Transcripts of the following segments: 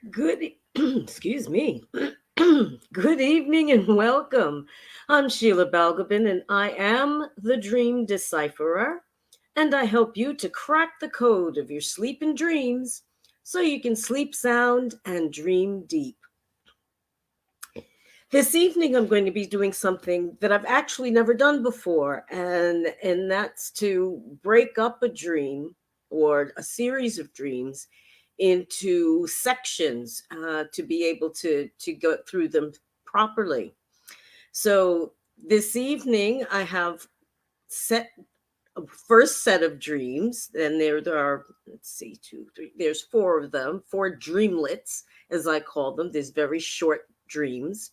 Excuse me. Good evening and welcome. I'm Sheila Balgobin and I am the Dream Decipherer, and I help you to crack the code of your sleep and dreams so you can sleep sound and dream deep. This evening I'm going to be doing something that I've actually never done before, and that's to break up a dream or a series of dreams into sections to be able to go through them properly. So this evening I have set a first set of dreams, and there are, let's see, two, three. There's four of them, four dreamlets, as I call them. There's very short dreams,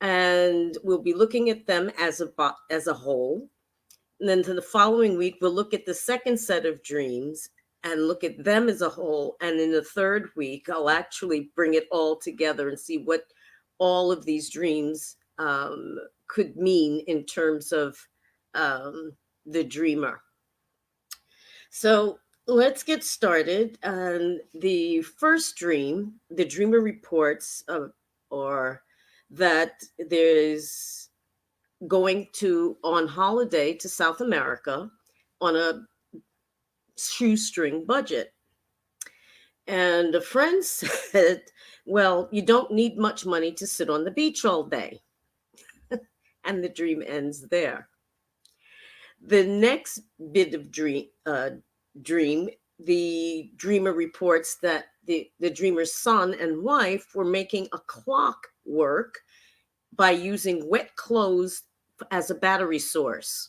and we'll be looking at them as a whole. And then to the following week, we'll look at the second set of dreams and look at them as a whole. And in the third week, I'll actually bring it all together and see what all of these dreams could mean in terms of the dreamer. So let's get started. The first dream, the dreamer reports, or that there's going to on holiday to South America on a shoestring budget. And a friend said, well, you don't need much money to sit on the beach all day. And the dream ends there. The next bit of dream, the dreamer reports that the dreamer's son and wife were making a clock work by using wet clothes as a battery source.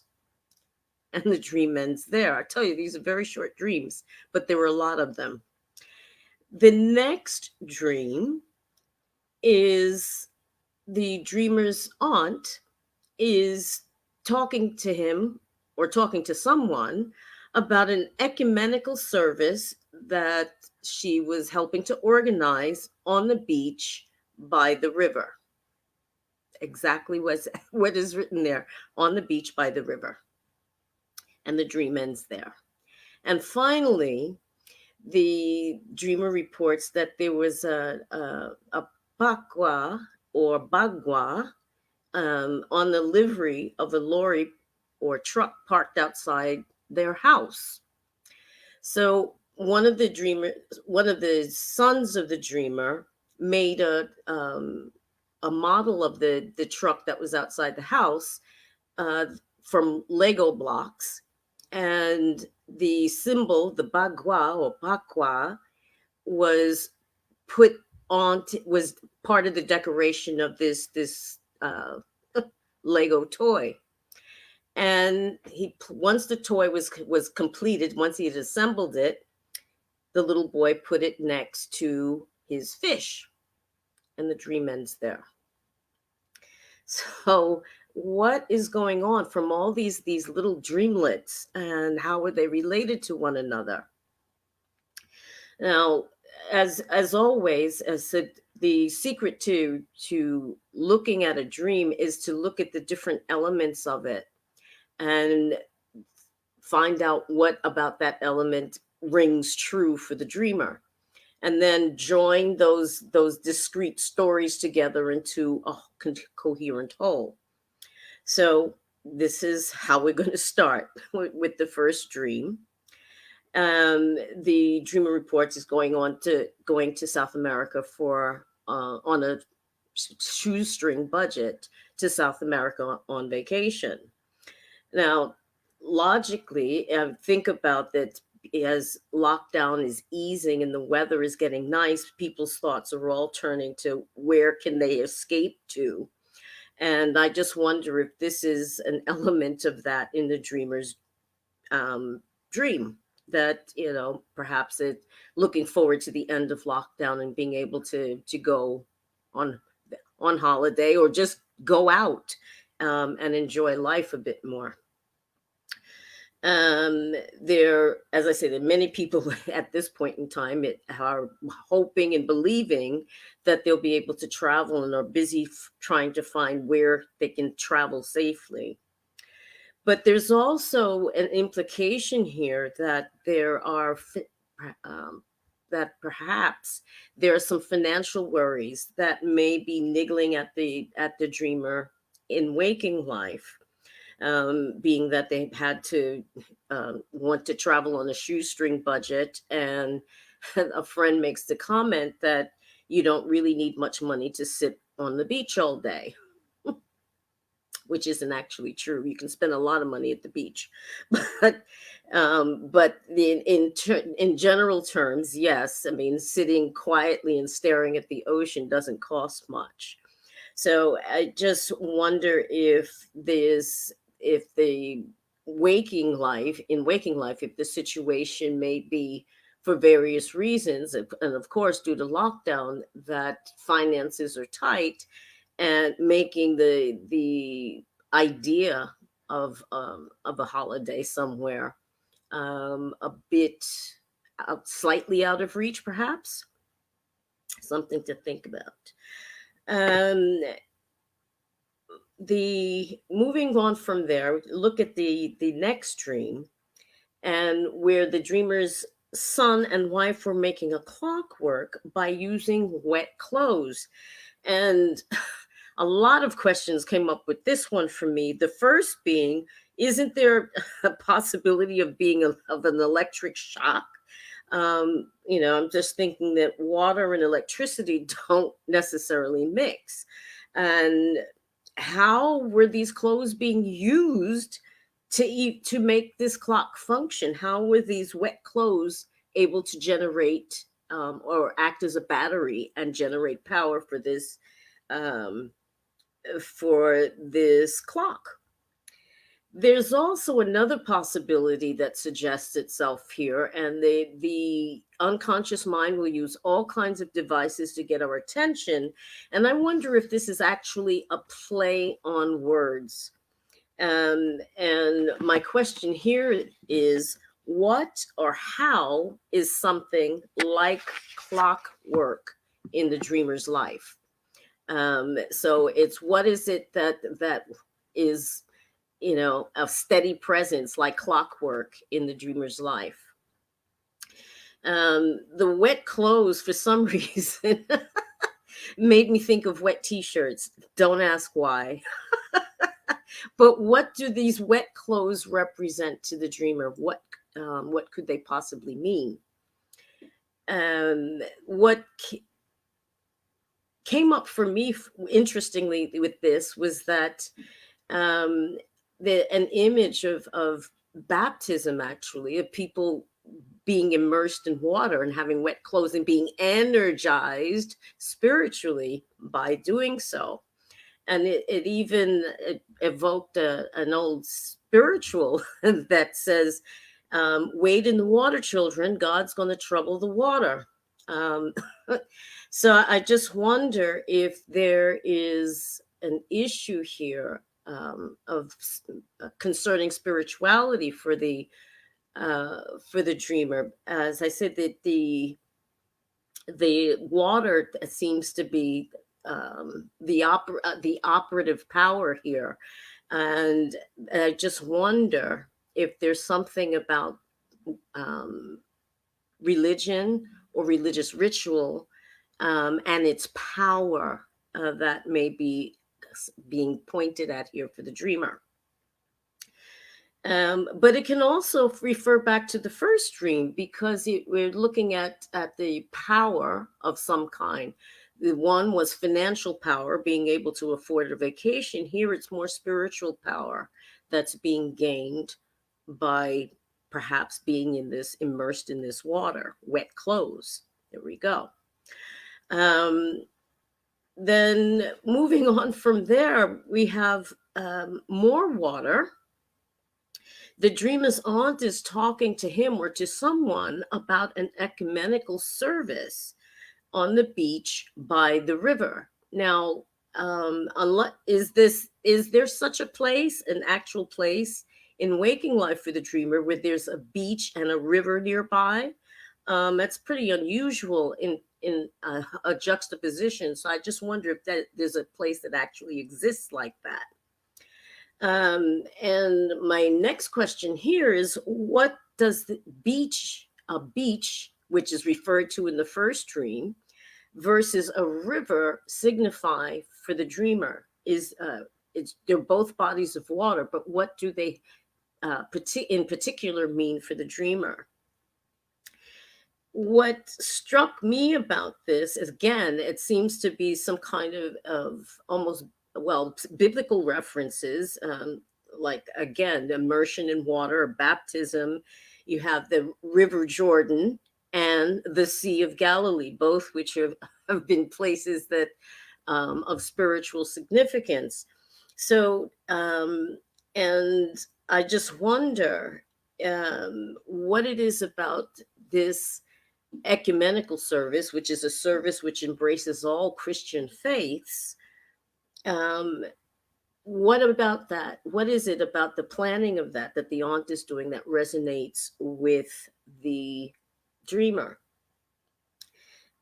And the dream ends there. I tell you, these are very short dreams, but there were a lot of them. The next dream is the dreamer's aunt is talking to him or talking to someone about an ecumenical service that she was helping to organize on the beach by the river. Exactly what is written there, on the beach by the river. And the dream ends there. And finally, the dreamer reports that there was a pacua or bagua on the livery of a lorry or truck parked outside their house. So one of the sons of the dreamer, made a model of the truck that was outside the house uh, from Lego blocks, and the symbol, the bagua or pacua, was put was part of the decoration of this Lego toy. And once the toy was completed, once he had assembled it, the little boy put it next to his fish, and the dream ends there. So what is going on from all these little dreamlets, and how are they related to one another? Now, as always, as said, the secret to looking at a dream is to look at the different elements of it and find out what about that element rings true for the dreamer, and then join those discrete stories together into a coherent whole. So this is how we're going to start with the first dream. The dreamer reports is going to South America for on a shoestring budget to South America on vacation. Now, logically, think about that. As lockdown is easing and the weather is getting nice, people's thoughts are all turning to where can they escape to. And I just wonder if this is an element of that in the dreamer's dream, that perhaps it looking forward to the end of lockdown and being able to go on on holiday or just go out and enjoy life a bit more. There, as I say, there are many people at this point in time are hoping and believing that they'll be able to travel, and are busy trying to find where they can travel safely. But there's also an implication here that there are um, that perhaps there are some financial worries that may be niggling at the dreamer in waking life, being that they've had to want to travel on a shoestring budget, and a friend makes the comment that you don't really need much money to sit on the beach all day, which isn't actually true. You can spend a lot of money at the beach, but in general terms, yes. I mean, sitting quietly and staring at the ocean doesn't cost much. So I just wonder if the waking life, if the situation may be for various reasons, and of course due to lockdown, that finances are tight, and making the idea of a holiday somewhere a bit slightly out of reach, perhaps. Something to think about. Um, the moving on from there, look at the next dream, and where the dreamer's son and wife were making a clockwork by using wet clothes. And a lot of questions came up with this one for me. The first being, isn't there a possibility of of an electric shock? I'm just thinking that water and electricity don't necessarily mix. And how were these clothes being used to make this clock function? How were these wet clothes able to generate or act as a battery and generate power um, for this clock? There's also another possibility that suggests itself here, and the unconscious mind will use all kinds of devices to get our attention. And I wonder if this is actually a play on words. And my question here is, what or how is something like clockwork in the dreamer's life? So it's, what is it that is, a steady presence like clockwork in the dreamer's life? The wet clothes, for some reason, made me think of wet t-shirts. Don't ask why. But what do these wet clothes represent to the dreamer? What could they possibly mean? What came up for me, interestingly, with this was that um, an image of baptism, actually, of people being immersed in water and having wet clothes and being energized spiritually by doing so. And it even evoked an old spiritual that says, wade in the water, children, God's going to trouble the water. um, so I just wonder if there is an issue here concerning spirituality for the dreamer. As I said, that the water seems to be the operative power here, and I just wonder if there's something about um, religion or religious ritual and its power that may be being pointed at here for the dreamer. But it can also refer back to the first dream, because we're looking at the power of some kind. The one was financial power, being able to afford a vacation. Here it's more spiritual power that's being gained by perhaps being immersed in this water, wet clothes. There we go. Um, then moving on from there, we have more water. The dreamer's aunt is talking to him or to someone about an ecumenical service on the beach by the river. Now, unless is there such a place, an actual place in waking life for the dreamer where there's a beach and a river nearby? That's pretty unusual in a juxtaposition. So I just wonder if that there's a place that actually exists like that. And my next question here is, what does a beach which is referred to in the first dream, versus a river signify for the dreamer? They're both bodies of water, but what do they in particular mean for the dreamer? What struck me about this is, again, it seems to be some kind of almost, well, biblical references, like, again, immersion in water, baptism. You have the River Jordan and the Sea of Galilee, both which have been places that of spiritual significance. So, and I just wonder what it is about this ecumenical service, which is a service which embraces all Christian faiths. Um, what about that? What is it about the planning of that the aunt is doing that resonates with the dreamer?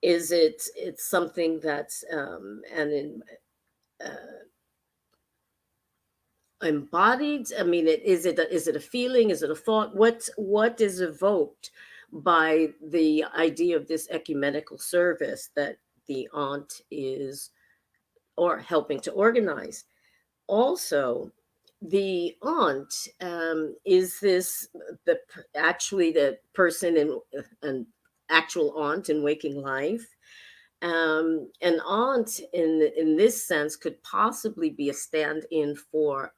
Is it's something that's uh, embodied? I mean, is it a feeling? Is it a thought? What is evoked by the idea of this ecumenical service that the aunt is or helping to organize? Also, the aunt, is this actually the person in an actual aunt in waking life? An aunt in this sense could possibly be a stand-in for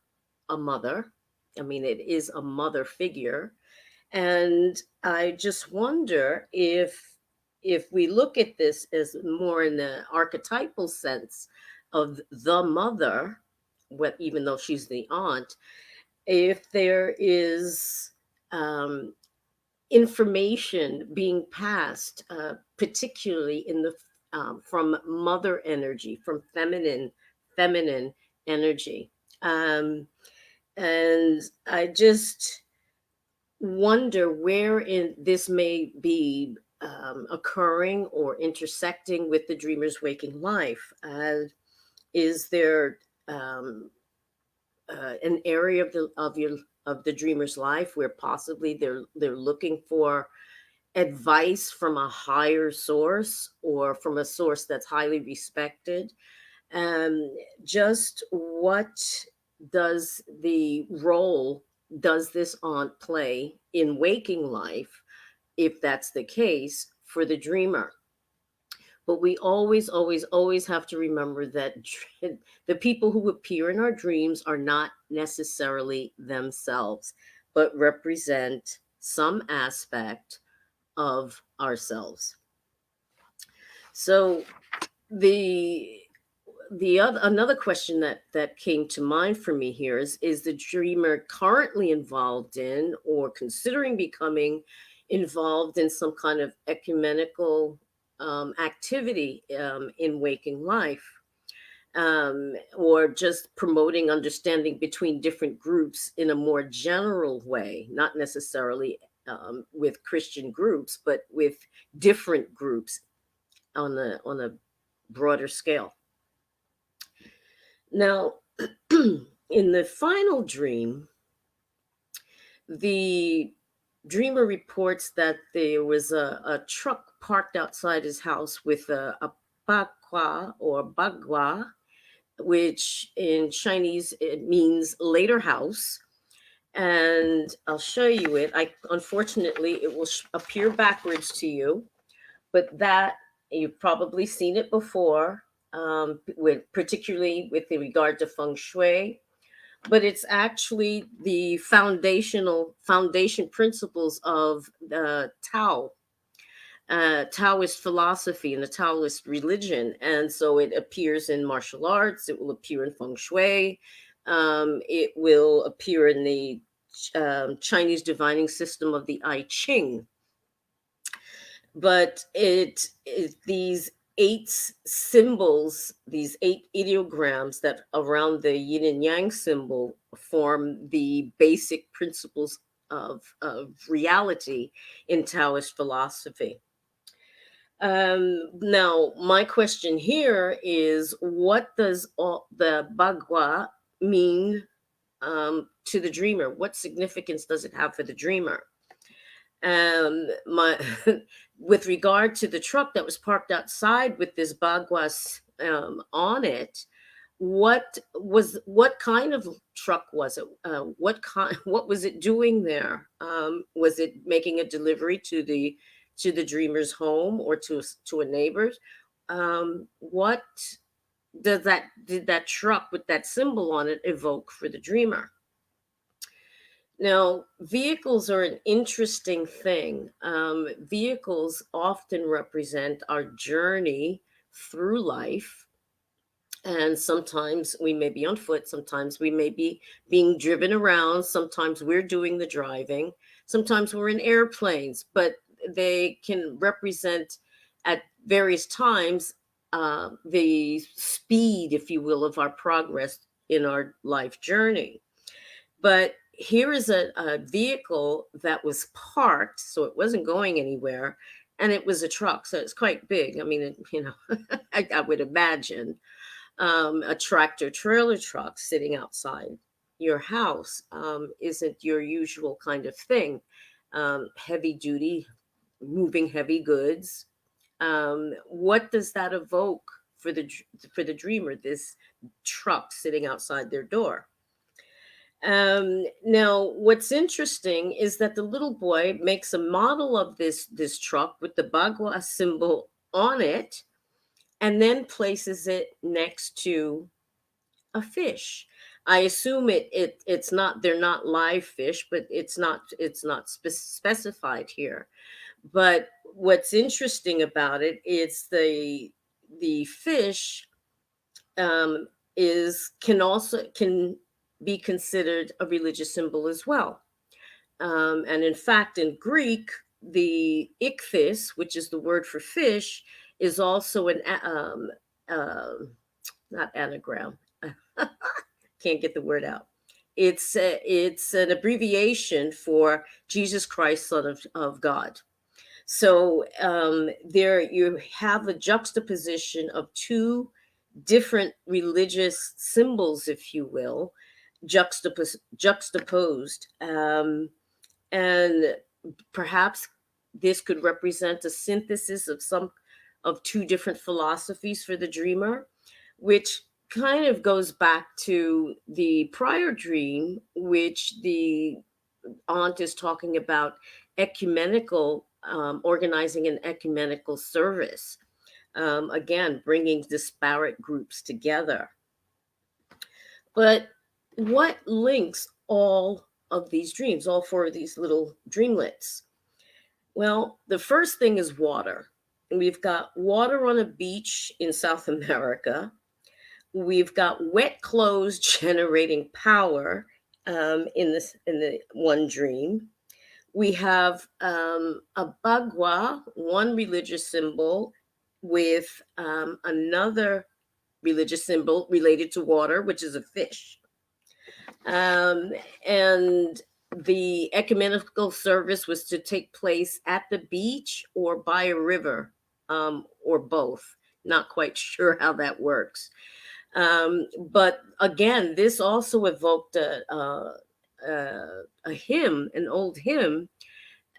a mother. I mean, it is a mother figure. And I just wonder if we look at this as more in the archetypal sense of the mother, what even though she's the aunt, if there is information being passed, particularly in the from mother energy, from feminine energy. Um, and I just wonder where in this may be occurring or intersecting with the dreamer's waking life. Is there an area of the dreamer's life where possibly they're looking for advice from a higher source or from a source that's highly respected? um, just what does the role does this aunt play in waking life, if that's the case, for the dreamer? But we always have to remember that the people who appear in our dreams are not necessarily themselves, but represent some aspect of ourselves. So the other another question that came to mind for me here is the dreamer currently involved in or considering becoming involved in some kind of ecumenical activity in waking life, or just promoting understanding between different groups in a more general way, not necessarily with Christian groups, but with different groups on a broader scale. Now, in the final dream, the dreamer reports that there was a truck parked outside his house with a bakwa or bagua, which in Chinese it means later house. And I'll show you it. I unfortunately it will appear backwards to you, but that you've probably seen it before, with particularly with regard to feng shui. But it's actually the foundation principles of the Taoist philosophy and the Taoist religion. And so it appears in martial arts, it will appear in feng shui, it will appear in the Chinese divining system of the I Ching. But these symbols, these 8 ideograms that around the yin and yang symbol form the basic principles of reality in Taoist philosophy. Now, my question here is, what does all the Bagua mean to the dreamer? What significance does it have for the dreamer? My with regard to the truck that was parked outside with this bagwas on it, what kind of truck was it? What kind? What was it doing there? Was it making a delivery to the dreamer's home or to a neighbor's? What did that truck with that symbol on it evoke for the dreamer? Now, vehicles are an interesting thing. Vehicles often represent our journey through life. And sometimes we may be on foot, sometimes we may be being driven around, sometimes we're doing the driving, sometimes we're in airplanes, but they can represent at various times the speed, if you will, of our progress in our life journey. But here is a vehicle that was parked, so it wasn't going anywhere, and it was a truck, so it's quite big. I mean, I would imagine a tractor trailer truck sitting outside your house isn't your usual kind of thing. Heavy duty, moving heavy goods. What does that evoke for the dreamer? This truck sitting outside their door. Now, what's interesting is that the little boy makes a model of this truck with the Bagua symbol on it, and then places it next to a fish. I assume it's not, they're not live fish, but it's not specified here. But what's interesting about it is the fish um, is can be considered a religious symbol as well. And in fact, in Greek, the ichthys, which is the word for fish, is also uh, not anagram. Can't get the word out. It's an abbreviation for Jesus Christ, Son of God. So there you have a juxtaposition of two different religious symbols, if you will, juxtaposed. And perhaps this could represent a synthesis of two different philosophies for the dreamer, which kind of goes back to the prior dream, which the aunt is talking about ecumenical, organizing an ecumenical service, again bringing disparate groups together. But what links all of these dreams, all four of these little dreamlets? Well, the first thing is water. We've got water on a beach in South America. We've got wet clothes generating power in the one dream. We have a bagua, one religious symbol, with another religious symbol related to water, which is a fish. Um, and the ecumenical service was to take place at the beach or by a river, or both. Not quite sure how that works. But again, this also evoked a hymn, an old hymn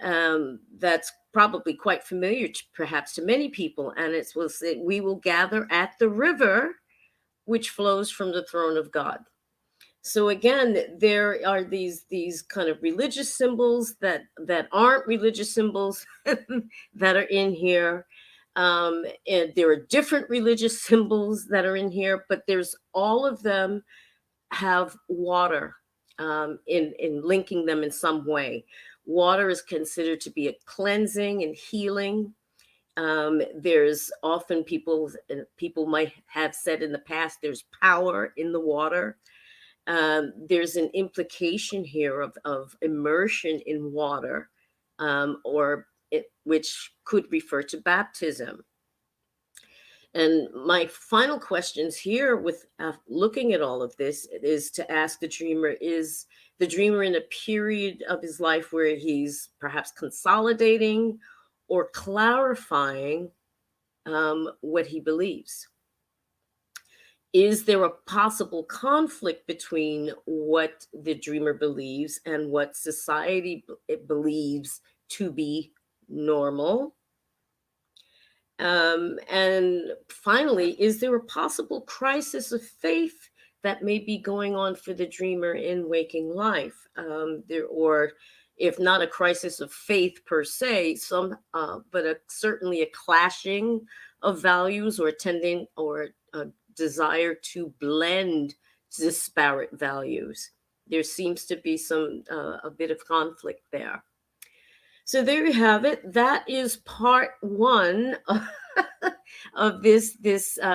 that's probably quite familiar, perhaps to many people, and it will say, "We will gather at the river which flows from the throne of God." So again, there are these kind of religious symbols that aren't religious symbols that are in here. And there are different religious symbols that are in here, but there's all of them have water in linking them in some way. Water is considered to be a cleansing and healing. There's often people might have said in the past there's power in the water. There's an implication here of immersion in water, which could refer to baptism. And my final questions here, with looking at all of this, is to ask the dreamer: is the dreamer in a period of his life where he's perhaps consolidating or clarifying what he believes? Is there a possible conflict between what the dreamer believes and what society believes to be normal? And finally, is there a possible crisis of faith that may be going on for the dreamer in waking life? Or if not a crisis of faith per se, but certainly a clashing of values or tending or a desire to blend disparate values. There seems to be a bit of conflict there. So there you have it. That is part one of this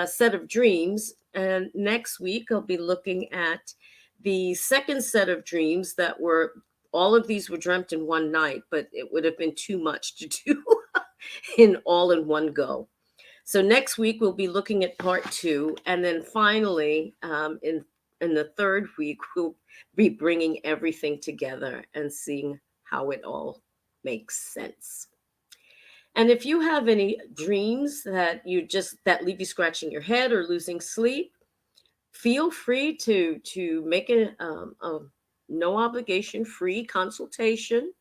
set of dreams. And next week I'll be looking at the second set of dreams that were all of these were dreamt in one night, but it would have been too much to do in one go. So next week we'll be looking at part two, and then finally, in the third week we'll be bringing everything together and seeing how it all makes sense. And if you have any dreams that leave you scratching your head or losing sleep, feel free to make a no obligation free consultation.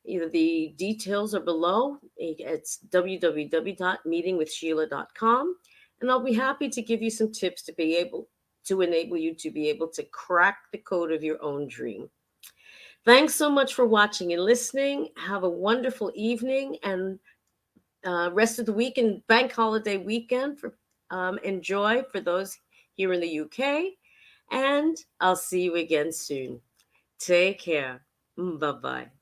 The details are below. It's www.meetingwithsheila.com, and I'll be happy to give you some tips to enable you to be able to crack the code of your own dream. Thanks so much for watching and listening. Have a wonderful evening and rest of the week and bank holiday weekend. Enjoy for those here in the UK. And I'll see you again soon. Take care. Bye bye.